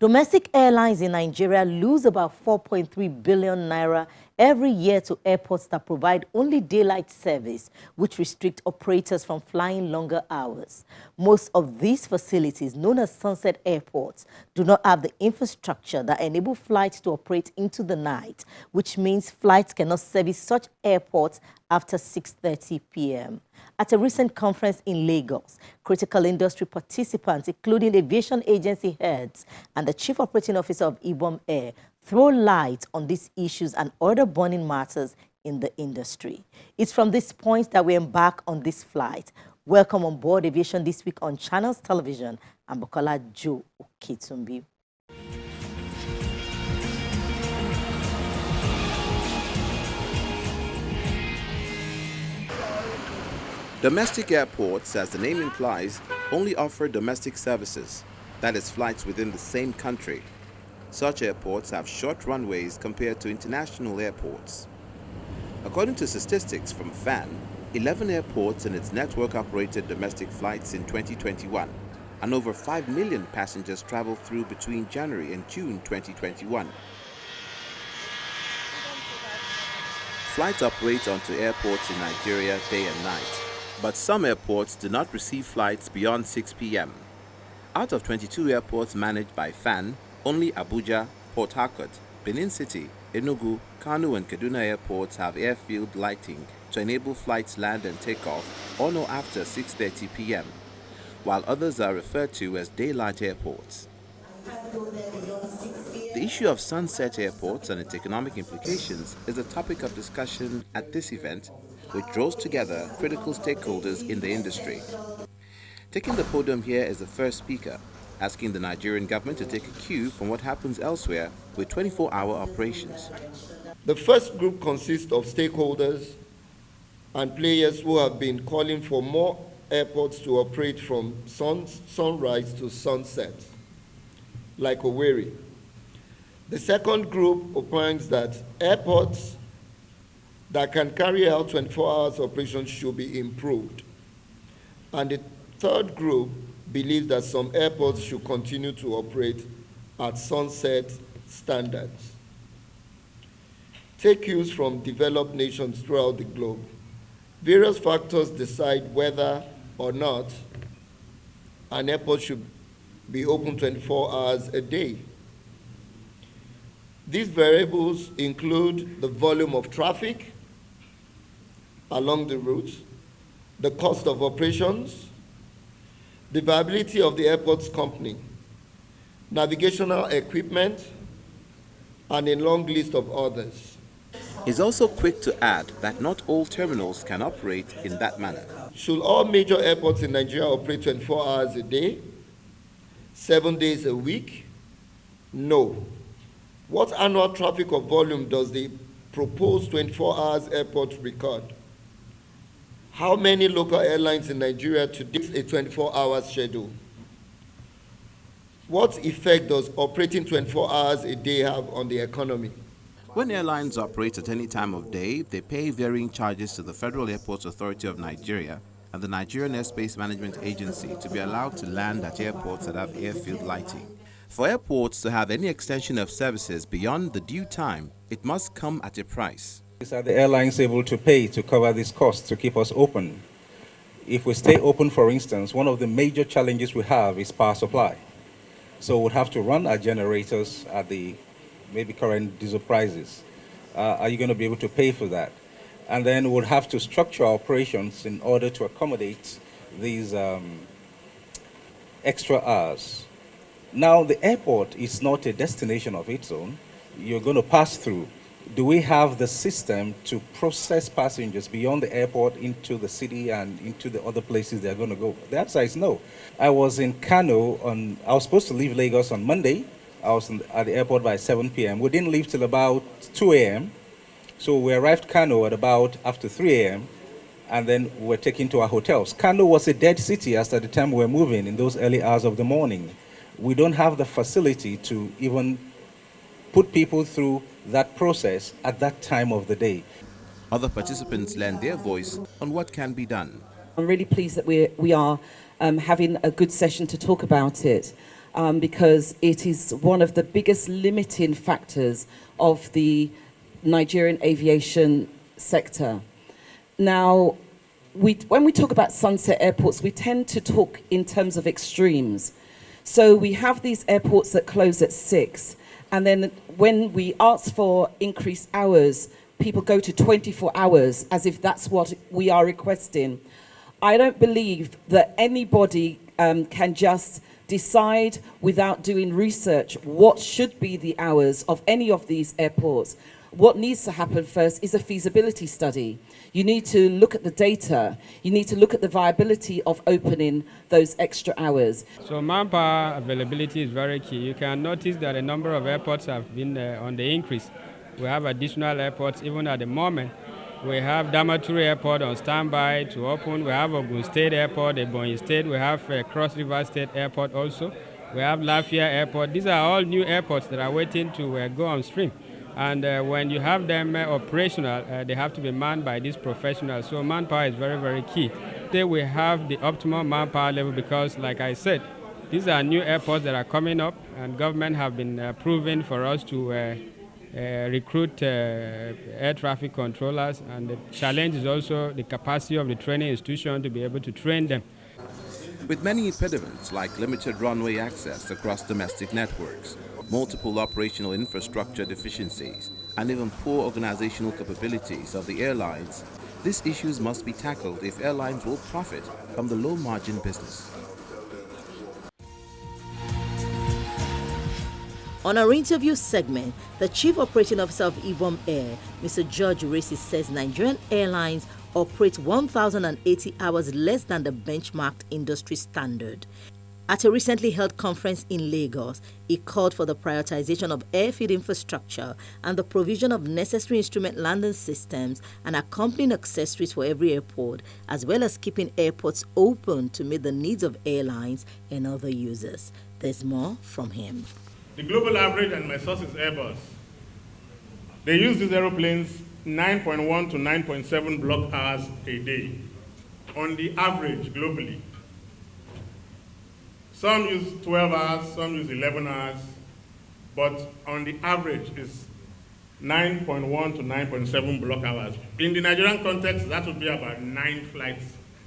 Domestic airlines in Nigeria lose about 4.3 billion naira every year to airports that provide only daylight service, which restrict operators from flying longer hours. Most of these facilities, known as sunset airports, do not have the infrastructure that enable flights to operate into the night, which means flights cannot service such airports after 6:30 p.m. At a recent conference in Lagos, critical industry participants, including aviation agency heads and the chief operating officer of Ibom Air, throw light on these issues and other burning matters in the industry. It's from this point that we embark on this flight. Welcome on board Aviation this week on Channels Television. I'm Bukola Joe Oketumbi. Domestic airports, as the name implies, only offer domestic services, that is, flights within the same country. Such airports have short runways compared to international airports. According to statistics from FAN, 11 airports in its network operated domestic flights in 2021, and over 5 million passengers traveled through between January and June 2021. Flights operate onto airports in Nigeria day and night, but some airports do not receive flights beyond 6 p.m. Out of 22 airports managed by FAN, only Abuja, Port Harcourt, Benin City, Enugu, Kano and Kaduna airports have airfield lighting to enable flights land and take off on or after 6:30 p.m., while others are referred to as daylight airports. The issue of sunset airports and its economic implications is a topic of discussion at this event, which draws together critical stakeholders in the industry. Taking the podium here is the first speaker, asking the Nigerian government to take a cue from what happens elsewhere with 24-hour operations. The first group consists of stakeholders and players who have been calling for more airports to operate from sunrise to sunset, like Owerri. The second group opines that airports that can carry out 24 hours operations should be improved. And the third group believes that some airports should continue to operate at sunset standards. Take cues from developed nations throughout the globe. Various factors decide whether or not an airport should be open 24 hours a day. These variables include the volume of traffic along the route, the cost of operations, the viability of the airport's company, navigational equipment, and a long list of others. He's also quick to add that not all terminals can operate in that manner. Should all major airports in Nigeria operate 24 hours a day, 7 days a week? No. What annual traffic or volume does the proposed 24 hours airport record? How many local airlines in Nigeria today a 24-hour schedule? What effect does operating 24 hours a day have on the economy? When airlines operate at any time of day, they pay varying charges to the Federal Airports Authority of Nigeria and the Nigerian Airspace Management Agency to be allowed to land at airports that have airfield lighting. For airports to have any extension of services beyond the due time, it must come at a price. Are the airlines able to pay to cover this cost to keep us open? If we stay open, for instance, one of the major challenges we have is power supply. So we'll have to run our generators at the maybe current diesel prices. Are you going to be able to pay for that? And then we'll have to structure our operations in order to accommodate these extra hours. Now, the airport is not a destination of its own. You're going to pass through. Do we have the system to process passengers beyond the airport into the city and into the other places they're going to go? The answer is no. I was in Kano I was supposed to leave Lagos on Monday. I was at the airport by 7 p.m. We didn't leave till about 2 a.m. So we arrived Kano at about after 3 a.m. and then we were taken to our hotels. Kano was a dead city as at the time we were moving in those early hours of the morning. We don't have the facility to even put people through that process at that time of the day. Other participants lend their voice on what can be done. I'm really pleased that we are having a good session to talk about it. because it is one of the biggest limiting factors of the Nigerian aviation sector. Now, when we talk about sunset airports, we tend to talk in terms of extremes. So we have these airports that close at 6, and then when we ask for increased hours, people go to 24 hours as if that's what we are requesting. I don't believe that anybody can just decide without doing research what should be the hours of any of these airports. What needs to happen first is a feasibility study. You need to look at the data. You need to look at the viability of opening those extra hours. So manpower availability is very key. You can notice that a number of airports have been on the increase. We have additional airports even at the moment. We have Damaturu Airport on standby to open. We have Ogun State Airport, Ebonyi State. We have Cross River State Airport also. We have Lafia Airport. These are all new airports that are waiting to go on stream. And when you have them operational, they have to be manned by these professionals. So manpower is very, very key. Today we have the optimal manpower level because, like I said, these are new airports that are coming up, and government have been approving for us to recruit air traffic controllers. And the challenge is also the capacity of the training institution to be able to train them. With many impediments like limited runway access across domestic networks, multiple operational infrastructure deficiencies, and even poor organizational capabilities of the airlines, these issues must be tackled if airlines will profit from the low-margin business. On our interview segment, the Chief Operating Officer of IBOM Air, Mr. George Uresi, says Nigerian Airlines operate 1,080 hours less than the benchmarked industry standard. At a recently held conference in Lagos, he called for the prioritization of airfield infrastructure and the provision of necessary instrument landing systems and accompanying accessories for every airport, as well as keeping airports open to meet the needs of airlines and other users. There's more from him. The global average, and my source is Airbus, they use these aeroplanes 9.1 to 9.7 block hours a day on the average globally. Some use 12 hours, some use 11 hours, but on the average is 9.1 to 9.7 block hours. In the Nigerian context, that would be about 9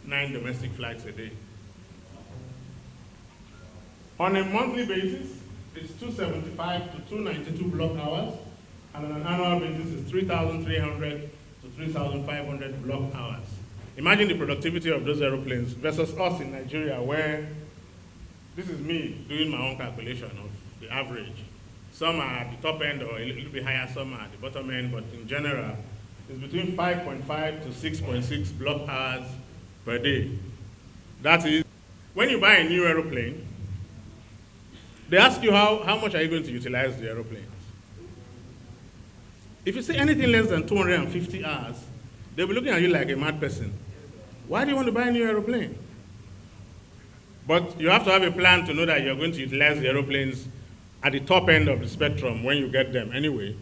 domestic flights a day. On a monthly basis, it's 275 to 292 block hours, and on an annual basis, it's 3,300 to 3,500 block hours. Imagine the productivity of those aeroplanes versus us in Nigeria, where this is me doing my own calculation of the average. Some are at the top end or a little bit higher, some are at the bottom end, but in general, it's between 5.5 to 6.6 block hours per day. That is, when you buy a new aeroplane, they ask you how much are you going to utilize the aeroplanes. If you say anything less than 250 hours, they'll be looking at you like a mad person. Why do you want to buy a new aeroplane? But you have to have a plan to know that you're going to utilize the aeroplanes at the top end of the spectrum when you get them anyway.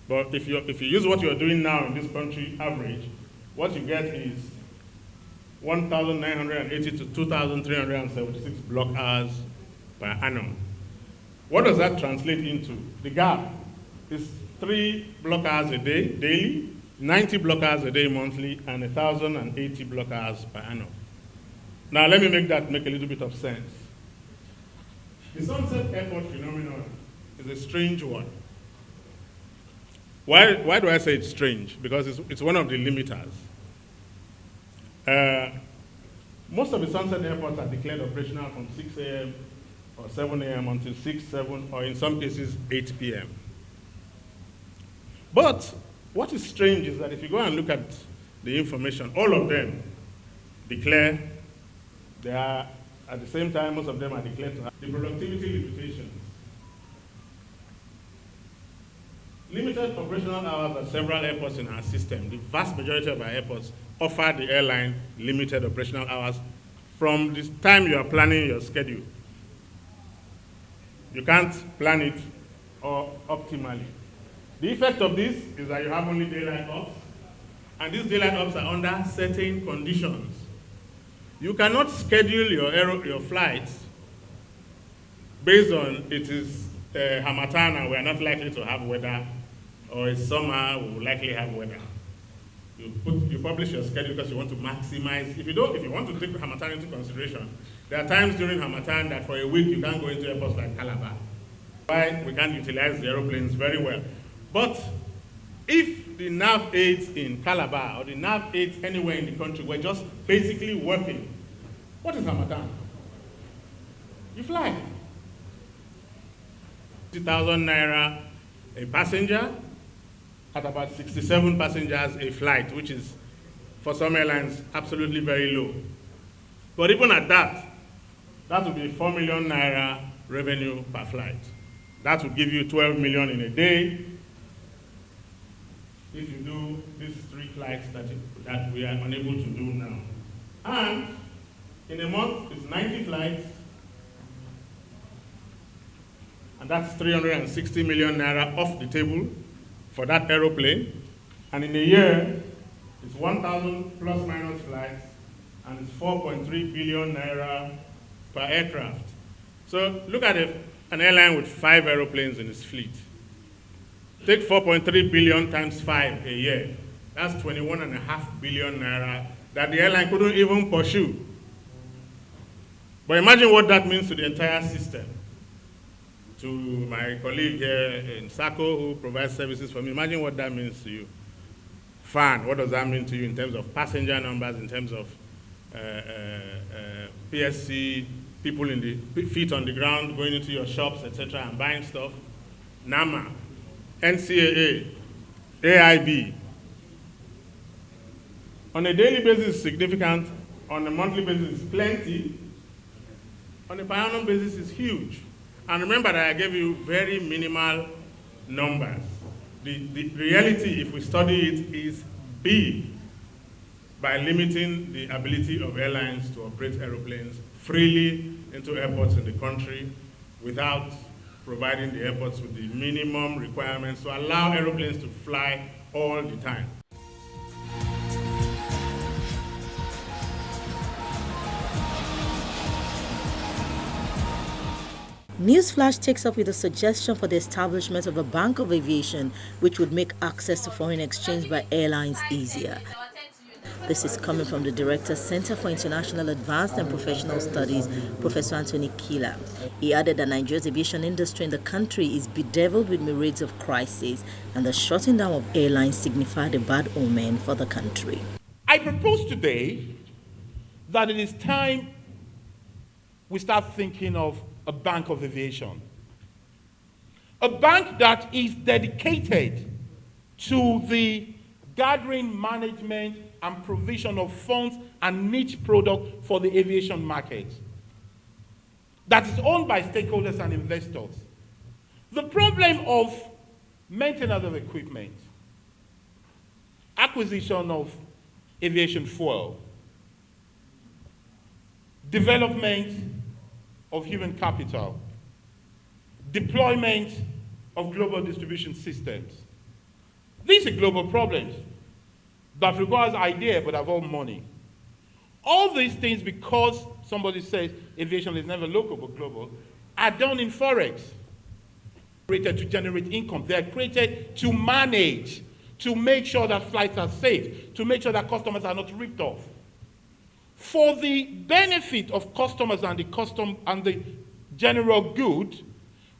But if you use what you're doing now in this country average, what you get is 1,980 to 2,376 block hours per annum. What does that translate into? The gap is 3 block hours a day daily, 90 block hours a day monthly, and 1,080 block hours per annum. Now let me make that make a little bit of sense. The Sunset Airport phenomenon is a strange one. Why do I say it's strange? Because it's one of the limiters. Most of the Sunset airports are declared operational from 6 a.m. or 7 a.m. until 6, 7, or in some cases 8 p.m. But what is strange is that if you go and look at the information, all of them declare they are, at the same time, most of them are declared to have the productivity limitations. Limited operational hours at several airports in our system. The vast majority of our airports offer the airline limited operational hours from the time you are planning your schedule. You can't plan it optimally. The effect of this is that you have only daylight ops, and these daylight ops are under certain conditions. You cannot schedule your flights based on it is Harmattan and we are not likely to have weather, or it's summer, we will likely have weather. You publish your schedule because you want to maximize. If you want to take Harmattan into consideration, there are times during Harmattan that for a week you can't go into airports like Calabar. Why we can't utilize the aeroplanes very well. But if the nav aids in Calabar or the nav aids anywhere in the country were just basically working, what is Harmattan? You fly. 50,000 naira a passenger, at about 67 passengers a flight, which is, for some airlines, absolutely very low. But even at that would be 4 million naira revenue per flight. That would give you 12 million in a day. If you do these 3 flights that we are unable to do now. And in a month, it's 90 flights, and that's 360 million naira off the table for that aeroplane. And in a year, it's 1,000 plus minus flights, and it's 4.3 billion naira per aircraft. So look at an airline with 5 aeroplanes in its fleet. Take 4.3 billion times 5 a year. That's 21.5 billion naira that the airline couldn't even pursue. But imagine what that means to the entire system. To my colleague here in SACO who provides services for me, imagine what that means to you. FAN, what does that mean to you in terms of passenger numbers, in terms of PSC, people in the feet on the ground, going into your shops, etc., and buying stuff. NAMA, NCAA, AIB. On a daily basis, it's significant. On a monthly basis, it's plenty. On a per annum basis, it's huge. And remember that I gave you very minimal numbers. The reality, if we study it, is big by limiting the ability of airlines to operate aeroplanes freely into airports in the country without providing the airports with the minimum requirements to allow aeroplanes to fly all the time. Newsflash takes up with a suggestion for the establishment of a bank of aviation which would make access to foreign exchange by airlines easier. This is coming from the Director, Center for International Advanced and Professional Studies, Professor Anthony Kila. He added that Nigeria's aviation industry in the country is bedeviled with myriads of crises, and the shutting down of airlines signified a bad omen for the country. I propose today that it is time we start thinking of a bank of aviation. A bank that is dedicated to the gathering, management, and provision of funds and niche product for the aviation market. That is owned by stakeholders and investors. The problem of maintenance of equipment, acquisition of aviation fuel, development of human capital, deployment of global distribution systems. These are global problems that requires idea but involve money. All these things, because somebody says aviation is never local but global, are done in Forex. Created to generate income. They are created to manage, to make sure that flights are safe, to make sure that customers are not ripped off. For the benefit of customers and the general good,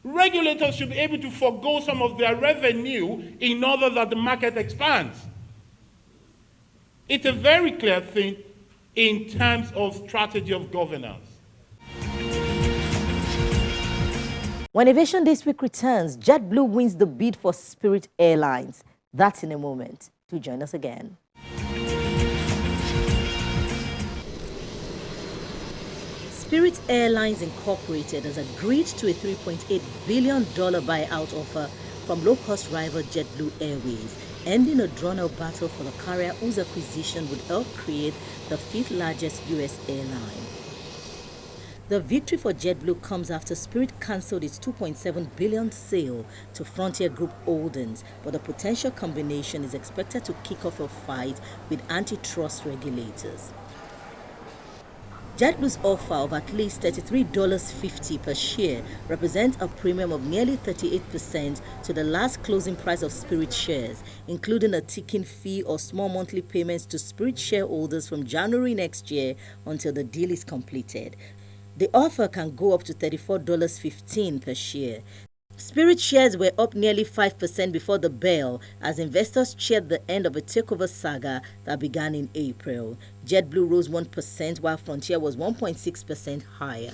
regulators should be able to forego some of their revenue in order that the market expands. It's a very clear thing in terms of strategy of governance. When Aviation This Week returns, JetBlue wins the bid for Spirit Airlines. That's in a moment. Do join us again. Spirit Airlines Incorporated has agreed to a $3.8 billion buyout offer from low-cost rival JetBlue Airways, ending a drawn-out battle for the carrier whose acquisition would help create the 5th largest U.S. airline. The victory for JetBlue comes after Spirit cancelled its $2.7 billion sale to Frontier Group Holdings, but the potential combination is expected to kick off a fight with antitrust regulators. JetBlue's offer of at least $33.50 per share represents a premium of nearly 38% to the last closing price of Spirit shares, including a ticking fee or small monthly payments to Spirit shareholders from January next year until the deal is completed. The offer can go up to $34.15 per share. Spirit shares were up nearly 5% before the bell as investors cheered the end of a takeover saga that began in April. JetBlue rose 1% while Frontier was 1.6% higher.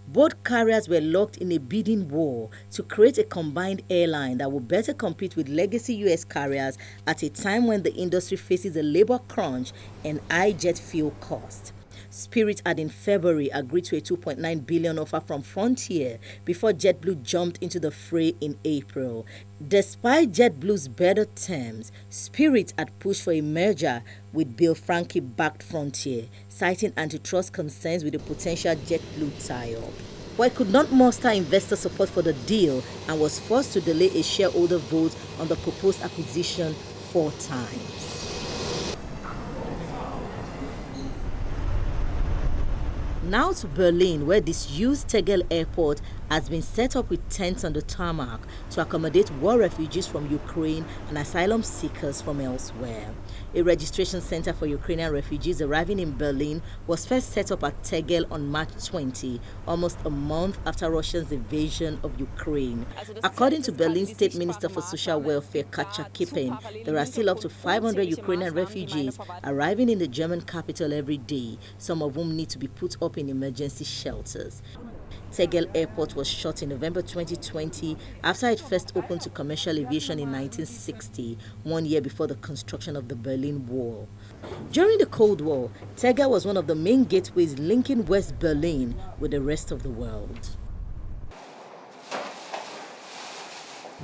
Both carriers were locked in a bidding war to create a combined airline that will better compete with legacy U.S. carriers at a time when the industry faces a labor crunch and high jet fuel costs. Spirit had in February agreed to a $2.9 billion offer from Frontier before JetBlue jumped into the fray in April. Despite JetBlue's better terms, Spirit had pushed for a merger with Bill Franke-backed Frontier, citing antitrust concerns with a potential JetBlue tie-up. But it could not muster investor support for the deal and was forced to delay a shareholder vote on the proposed acquisition 4 times. Now to Berlin, where disused Tegel Airport has been set up with tents on the tarmac to accommodate war refugees from Ukraine and asylum seekers from elsewhere. A registration center for Ukrainian refugees arriving in Berlin was first set up at Tegel on March 20, almost a month after Russia's invasion of Ukraine. According to Berlin State Minister for Social Welfare, Katja Kippen, there are still up to 500 Ukrainian refugees arriving in the German capital every day, some of whom need to be put up in emergency shelters. Tegel Airport was shut in November 2020 after it first opened to commercial aviation in 1960, 1 year before the construction of the Berlin Wall. During the Cold War, Tegel was one of the main gateways linking West Berlin with the rest of the world.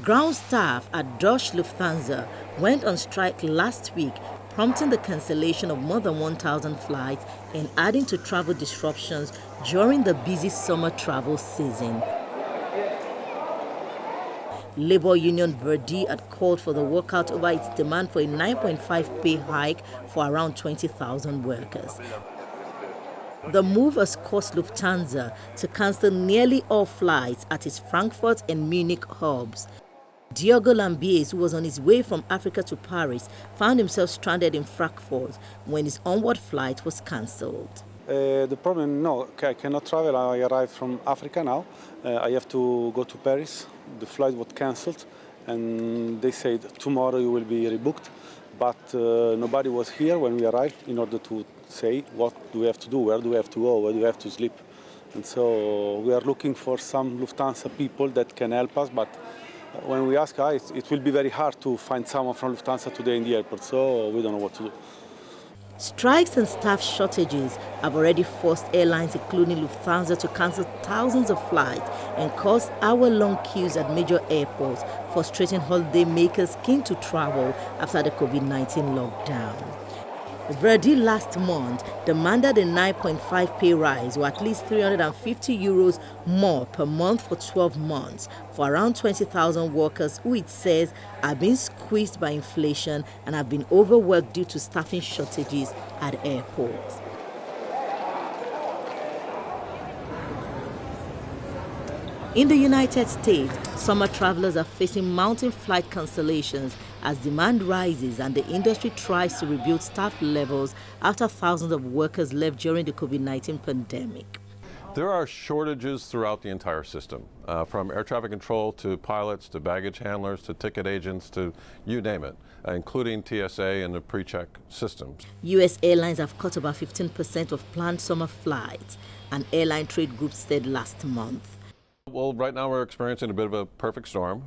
Ground staff at Deutsche Lufthansa went on strike last week, prompting the cancellation of more than 1,000 flights and adding to travel disruptions during the busy summer travel season. Labor union Verdi had called for the walkout over its demand for a 9.5 pay hike for around 20,000 workers. The move has caused Lufthansa to cancel nearly all flights at its Frankfurt and Munich hubs. Diogo Lambies, who was on his way from Africa to Paris, found himself stranded in Frankfurt when his onward flight was cancelled. The problem, no, I cannot travel. I arrived from Africa now. I have to go to Paris. The flight was cancelled, and they said tomorrow you will be rebooked. But nobody was here when we arrived in order to say what do we have to do, where do we have to go, where do we have to sleep. And so we are looking for some Lufthansa people that can help us, but when we ask, it will be very hard to find someone from Lufthansa today in the airport, so we don't know what to do. Strikes and staff shortages have already forced airlines, including Lufthansa, to cancel thousands of flights and caused hour-long queues at major airports, frustrating holiday makers keen to travel after the COVID-19 lockdown. Verdi last month demanded a 9.5 pay rise, or at least €350 more per month for 12 months for around 20,000 workers who it says are being squeezed by inflation and have been overworked due to staffing shortages at airports. In the United States, summer travelers are facing mounting flight cancellations as demand rises and the industry tries to rebuild staff levels after thousands of workers left during the COVID-19 pandemic. There are shortages throughout the entire system, from air traffic control to pilots to baggage handlers to ticket agents to you name it, including TSA and the pre-check systems. U.S. airlines have cut about 15% of planned summer flights, an airline trade group said last month. Well, right now we're experiencing a bit of a perfect storm.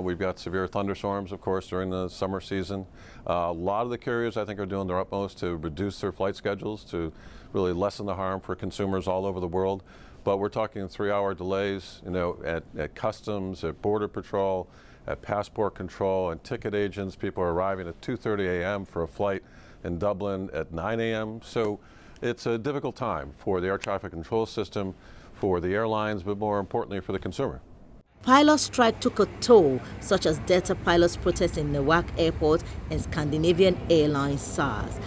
We've got severe thunderstorms, of course, during the summer season. A lot of the carriers, I think, are doing their utmost to reduce their flight schedules to really lessen the harm for consumers all over the world. But we're talking 3-hour delays, at customs, at border patrol, at passport control, and ticket agents. People are arriving at 2:30 a.m. for a flight in Dublin at 9 a.m. So it's a difficult time for the air traffic control system, for the airlines, but more importantly for the consumer. Pilot strike took a toll, such as Delta pilots' protests in Newark Airport and Scandinavian Airlines SARS.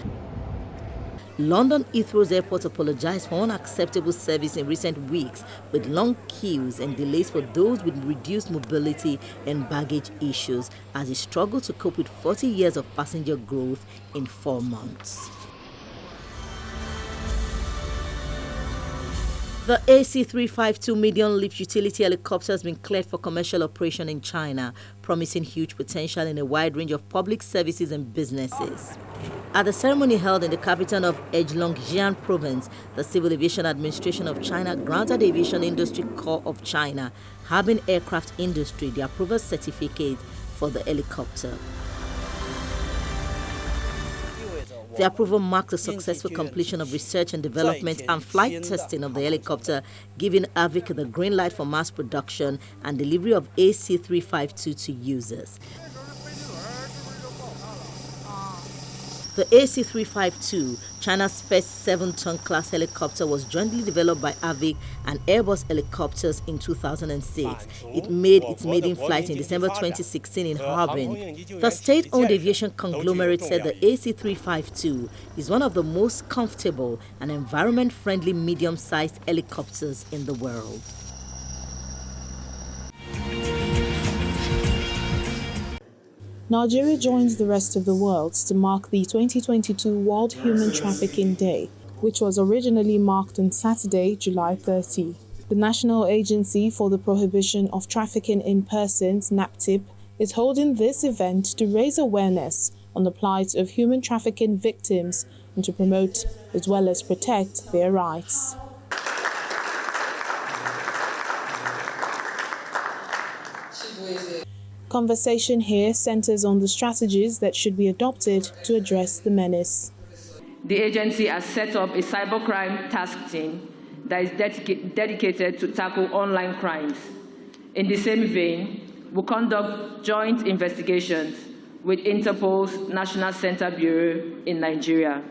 London Heathrow's airport apologized for unacceptable service in recent weeks, with long queues and delays for those with reduced mobility and baggage issues, as it struggled to cope with 40 years of passenger growth in 4 months. The AC-352 medium-lift utility helicopter has been cleared for commercial operation in China, promising huge potential in a wide range of public services and businesses. At the ceremony held in the capital of Heilongjiang Province, the Civil Aviation Administration of China granted the Aviation Industry Corps of China, Harbin Aircraft Industry, the approval certificate for the helicopter. The approval marked the successful completion of research and development and flight testing of the helicopter, giving AVIC the green light for mass production and delivery of AC-352 to users. The AC-352, China's first 7-ton class helicopter, was jointly developed by AVIC and Airbus Helicopters in 2006. It made its maiden flight in December 2016 in Harbin. The state-owned aviation conglomerate said the AC-352 is one of the most comfortable and environment-friendly medium-sized helicopters in the world. Nigeria joins the rest of the world to mark the 2022 World Human Trafficking Day, which was originally marked on Saturday, July 30. The National Agency for the Prohibition of Trafficking in Persons, NAPTIP, is holding this event to raise awareness on the plight of human trafficking victims and to promote as well as protect their rights. Conversation here centers on the strategies that should be adopted to address the menace. The agency has set up a cybercrime task team that is dedicated to tackle online crimes. In the same vein, we'll conduct joint investigations with Interpol's National Center Bureau in Nigeria.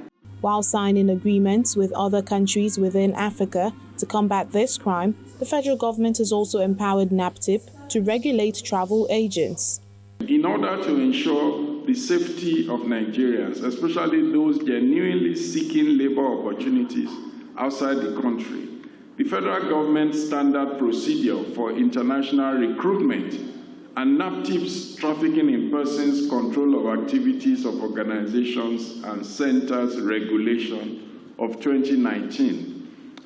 While signing agreements with other countries within Africa to combat this crime, the federal government has also empowered NAPTIP to regulate travel agents. In order to ensure the safety of Nigerians, especially those genuinely seeking labor opportunities outside the country, the federal government's standard procedure for international recruitment and NAPTIP's trafficking in persons control of activities of organizations and centers regulation of 2019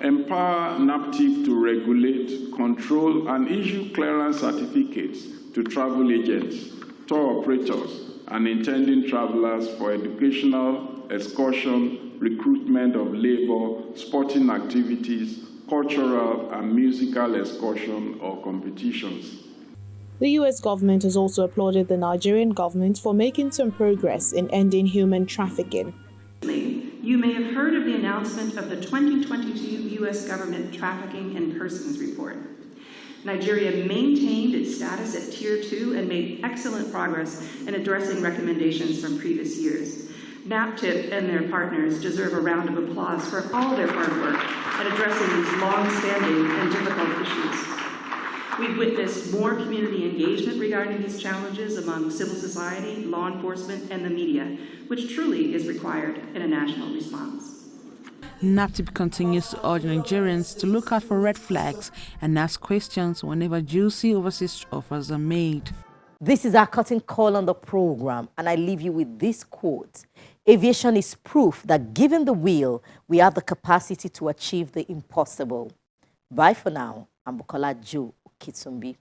empower NAPTIP to regulate, control, and issue clearance certificates to travel agents, tour operators, and intending travelers for educational, excursion, recruitment of labor, sporting activities, cultural and musical excursion or competitions. The U.S. government has also applauded the Nigerian government for making some progress in ending human trafficking. You may have heard of the announcement of the 2022 U.S. Government Trafficking in Persons Report. Nigeria maintained its status at Tier 2 and made excellent progress in addressing recommendations from previous years. NAPTIP and their partners deserve a round of applause for all their hard work in addressing these long-standing and difficult issues. We've witnessed more community engagement regarding these challenges among civil society, law enforcement, and the media, which truly is required in a national response. NAPTIP continues to urge Nigerians to look out for red flags and ask questions whenever juicy overseas offers are made. This is our curtain call on the program, and I leave you with this quote. Aviation is proof that given the will, we have the capacity to achieve the impossible. Bye for now. I'm Bukola Jo Kitsumbi.